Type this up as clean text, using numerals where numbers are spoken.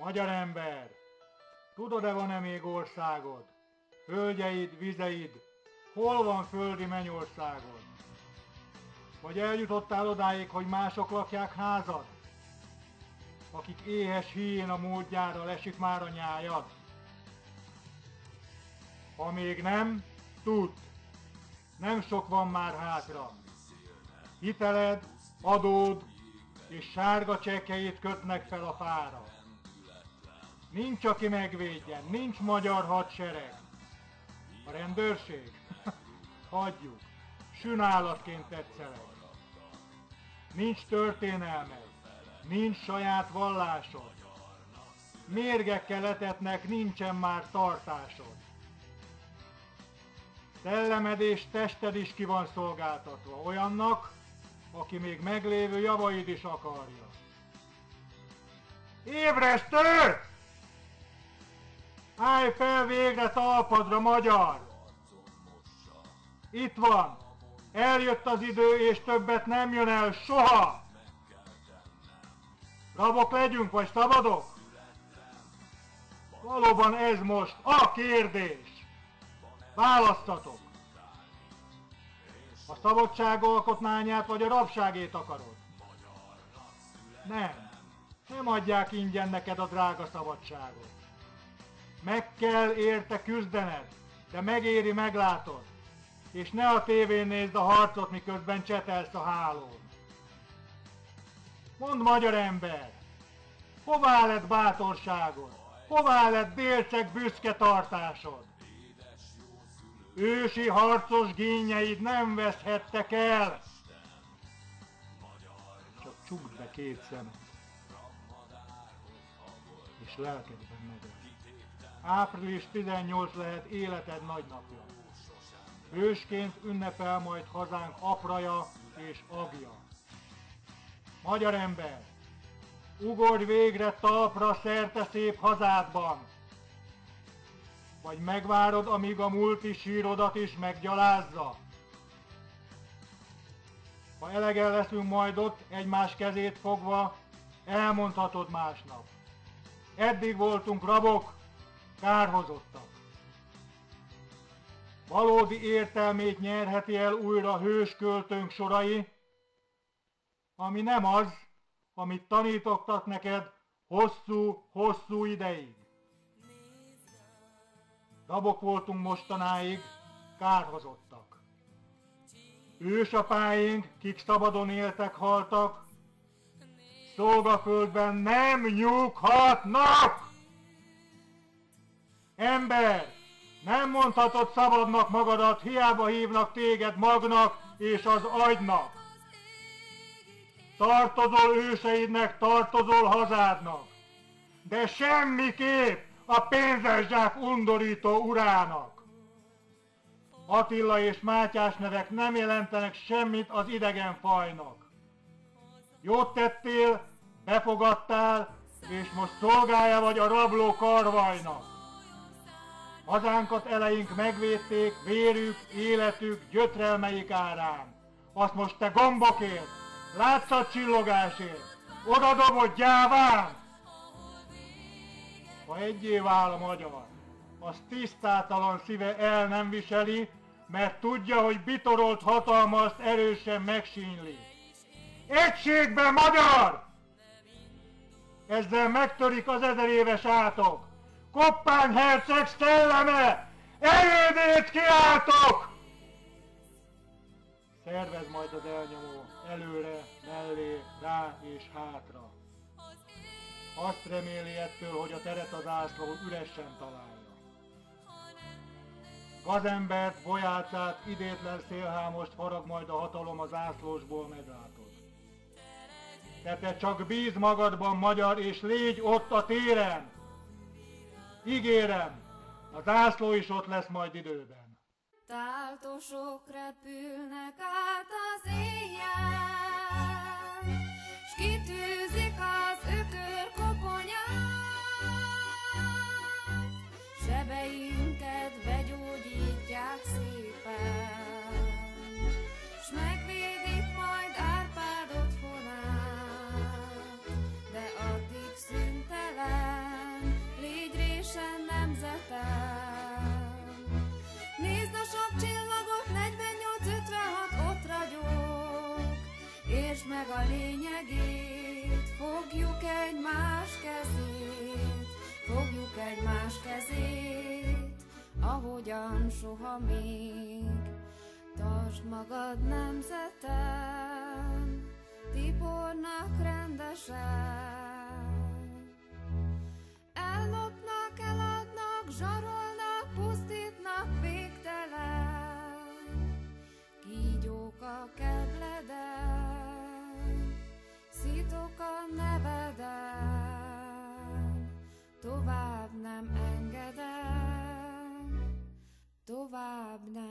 Magyar ember, tudod-e, van-e még országod? Földjeid, vizeid, hol van földi mennyországod? Vagy eljutottál odáig, hogy mások lakják házad? Akik éhes híjén a módjára lesik már a nyájad? Ha még nem, tudd, nem sok van már hátra. Hiteled, adód és sárga csekkelyét kötnek fel a fára. Nincs, aki megvédjen, nincs magyar hadsereg. A rendőrség? Hagyjuk, sünállatként tetszeleg. Nincs történelmed, nincs saját vallásod. Mérgekkel etetnek, nincsen már tartásod. Szellemed és tested is ki van szolgáltatva olyannak, aki még meglévő javaid is akarja. Ébresztő! Állj fel végre talpadra, magyar! Itt van! Eljött az idő, és többet nem jön el soha! Rabok legyünk, vagy szabadok? Valóban ez most a kérdés! Választatok! A szabadság alkotmányát vagy a rabságét akarod? Nem adják ingyen neked a drága szabadságot. Meg kell érte küzdened, de megéri, meglátod. És ne a tévén nézd a harcot, miközben csetelsz a hálón. Mondd, magyar ember, hová lett bátorságod? Hová lett délceg büszke tartásod? Ősi harcos gényeid nem veszhettek el. Csak csukd be két szemed, és lelkedben megöl. Április 18 lehet életed nagynapja. Hősként ünnepel majd hazánk apraja és agja. Magyar ember, ugorj végre talpra szerte szép hazádban, vagy megvárod, amíg a múlti sírodat is meggyalázza. Ha elegen leszünk majd ott, egymás kezét fogva, elmondhatod másnap. Eddig voltunk rabok, kárhozottak. Valódi értelmét nyerheti el újra hősköltőnk sorai, ami nem az, amit tanítottak neked hosszú ideig. Rabok voltunk mostanáig, kárhozottak. Ősapáink, kik szabadon éltek, haltak, szolgaföldben nem nyughatnak! Ember, nem mondhatod szabadnak magadat, hiába hívnak téged magnak és az agynak. Tartozol őseidnek, tartozol hazádnak, de semmiképp a pénzes zsák undorító urának. Attila és Mátyás nevek nem jelentenek semmit az idegen fajnak. Jót tettél, befogadtál, és most szolgája vagy a rabló karvajnak. Hazánkat eleink megvédték, vérük, életük, gyötrelmeik árán. Azt most te gombokért, látszatcsillogásért, odadobod gyáván! Ha egyé vál a magyar, az tisztátalan szíve el nem viseli, mert tudja, hogy bitorolt hatalma azt erősen megsínyli. Egységben, magyar! Ezzel megtörik az 1000 éves átok. Koppány herceg szelleme! Erődét kiáltok! Szervez majd az elnyomó, előre, mellé, rá és hátra. Azt reméli ettől, hogy a teret az zászló üresen találja. Gazembert, bolyácát, idétlen szélhámost farag majd a hatalom, a zászlósból meglátod. Te csak bíz magadban, magyar, és légy ott a téren! Ígérem, a zászló is ott lesz majd időben. Táltosok repülnek át az éjjel, s kitűzik az ökörkoponyát, sebeinket begyógyítják szépen, s megvédik majd Árpád otthonát, de addig szüntelen tartsuk egymás kezét, ahogyan soha még. Tartsd magad nemzetem, tipornak rendesen. Ellopnak, eladnak, zsarolnak, pusztítnak végtelen. Kígyók a kebleden, szítok a neveden. Tovább nem engedem, tovább nem.